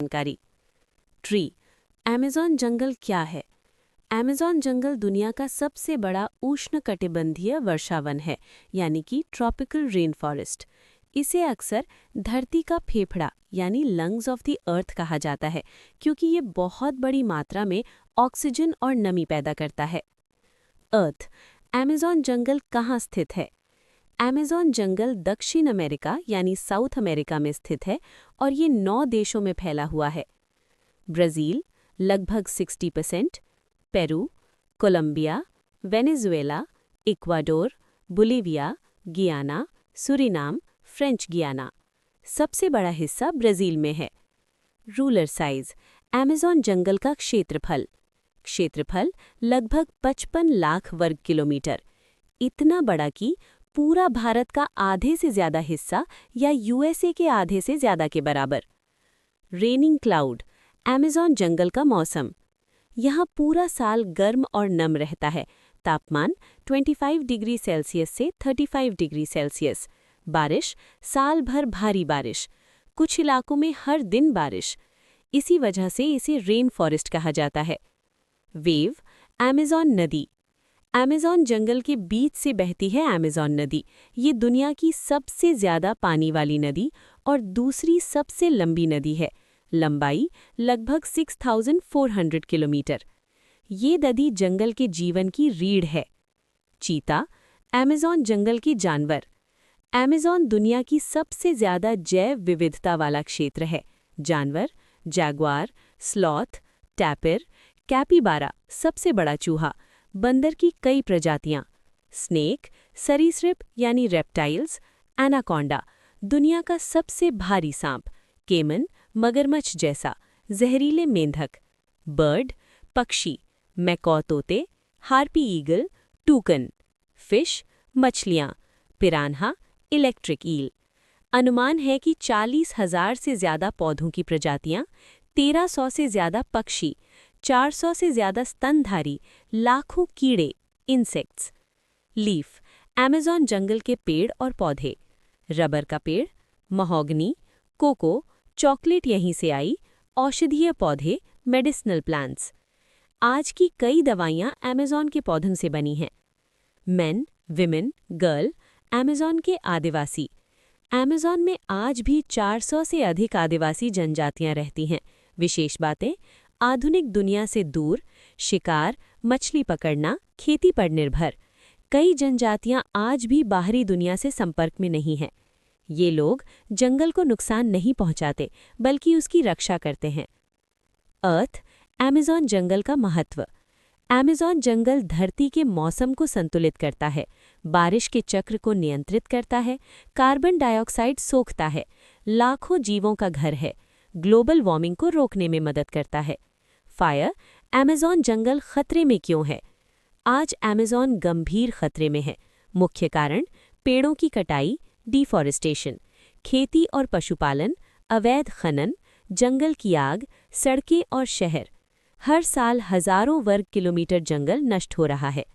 जानकारी। Tree. Amazon जंगल क्या है? अमेज़न जंगल दुनिया का सबसे बड़ा उष्णकटिबंधीय वर्षावन है, यानी कि ट्रॉपिकल रेन फॉरेस्ट। इसे अक्सर धरती का फेफड़ा यानी लंग्स ऑफ द अर्थ कहा जाता है, क्योंकि ये बहुत बड़ी मात्रा में ऑक्सीजन और नमी पैदा करता है। अर्थ। अमेज़न जंगल कहाँ स्थित है? अमेज़न जंगल दक्षिण अमेरिका यानी साउथ अमेरिका में स्थित है और ये 9 देशों में फैला हुआ है। ब्राज़ील लगभग 60%, Peru, Colombia, Venezuela, Ecuador, Bolivia, Guyana, Suriname, French Guiana. सबसे बड़ा हिस्सा ब्राज़ील में है। Ruler size. अमेज़न जंगल का क्षेत्रफल लगभग 55 लाख वर्ग किलोमीटर। इतना बड़ा कि पूरा भारत का आधे से ज्यादा हिस्सा या यूएसए के आधे से ज्यादा के बराबर। Raining cloud. अमेज़न जंगल का मौसम। यहाँ पूरा साल गर्म और नम रहता है। तापमान 25 डिग्री सेल्सियस से 35 डिग्री सेल्सियस। बारिश साल भर भारी बारिश, कुछ इलाकों में हर दिन बारिश। इसी वजह से इसे रेन फॉरेस्ट कहा जाता है। वेव। अमेज़न नदी। अमेज़न जंगल के बीच से बहती है अमेज़न नदी। ये दुनिया की सबसे ज्यादा पानी वाली नदी और दूसरी सबसे लंबी नदी है। लंबाई लगभग 6400 किलोमीटर। ये नदी जंगल के जीवन की रीढ़ है। चीता। अमेज़न जंगल की जानवर। अमेज़न दुनिया की सबसे ज्यादा जैव विविधता वाला क्षेत्र है। जानवर जैगुआर, स्लॉथ, टैपिर, कैपिबारा सबसे बड़ा चूहा, बंदर की कई प्रजातियां, स्नेक, सरीसृप यानी रेप्टाइल्स, एनाकोंडा, दुनिया का सबसे भारी सांप, केमन, मगरमच्छ जैसा, जहरीले मेंढक, बर्ड, पक्षी, मैकॉ तोते, हार्पी ईगल, टूकन, फिश, मछलियां, पिरान्हा, इलेक्ट्रिक ईल। अनुमान है कि 40,000 से ज्यादा पौधों की प्रजातियां, 1300 से ज्यादा पक्षी, 400 से ज्यादा स्तनधारी, लाखों कीड़े, इंसेक्ट्स। लीफ। अमेज़न जंगल के पेड़ और पौधे। रबर का पेड़, महोगनी, कोको, चॉकलेट यहीं से आई, औषधीय पौधे, मेडिसिनल प्लांट्स। आज की कई दवाइयां अमेज़न के पौधों से बनी हैं। मेन, विमेन, गर्ल, अमेज़न के आदिवासी। अमेज़न में आज भी 400 से अधिक आदिवासी जनजातियां रहती हैं। विशेष बातें: आधुनिक दुनिया से दूर, शिकार, मछली पकड़ना, खेती पर निर्भर। कई जनजातियां आज भी बाहरी दुनिया से संपर्क में नहीं हैं। ये लोग जंगल को नुकसान नहीं पहुंचाते, बल्कि उसकी रक्षा करते हैं। अर्थ। अमेज़न जंगल का महत्व। अमेज़न जंगल धरती के मौसम को संतुलित करता है, बारिश के चक्र को नियंत्रित करता है, कार्बन डाइऑक्साइड सोखता है, लाखों जीवों का घर है, ग्लोबल वार्मिंग को रोकने में मदद करता है। फायर। अमेज़न जंगल खतरे में क्यों है? आज अमेज़न गंभीर खतरे में है। मुख्य कारण: पेड़ों की कटाई, डिफॉरेस्टेशन, खेती और पशुपालन, अवैध खनन, जंगल की आग, सड़कें और शहर। हर साल हजारों वर्ग किलोमीटर जंगल नष्ट हो रहा है।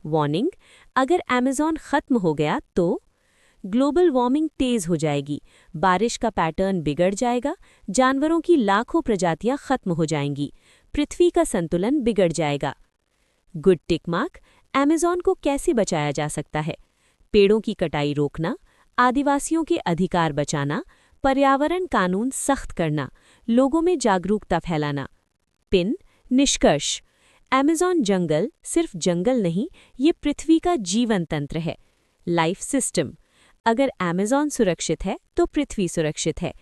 वार्निंग: अगर अमेज़न खत्म हो गया तो ग्लोबल वार्मिंग तेज हो जाएगी, बारिश का पैटर्न बिगड़ जाएगा, जानवरों की लाखों प्रजातियां खत्म हो जाएंगी, पृथ्वी का संतुलन बिगड़ जाएगा। Good tick mark. अमेज़न को कैसे बचाया जा सकता है? पेड़ों की कटाई रोकना, आदिवासियों के अधिकार बचाना, पर्यावरण कानून सख्त करना, लोगों में जागरूकता फैलाना। पिन। निष्कर्ष: अमेज़न जंगल सिर्फ जंगल नहीं, ये पृथ्वी का जीवन तंत्र है, लाइफ सिस्टम। अगर अमेज़न सुरक्षित है तो पृथ्वी सुरक्षित है।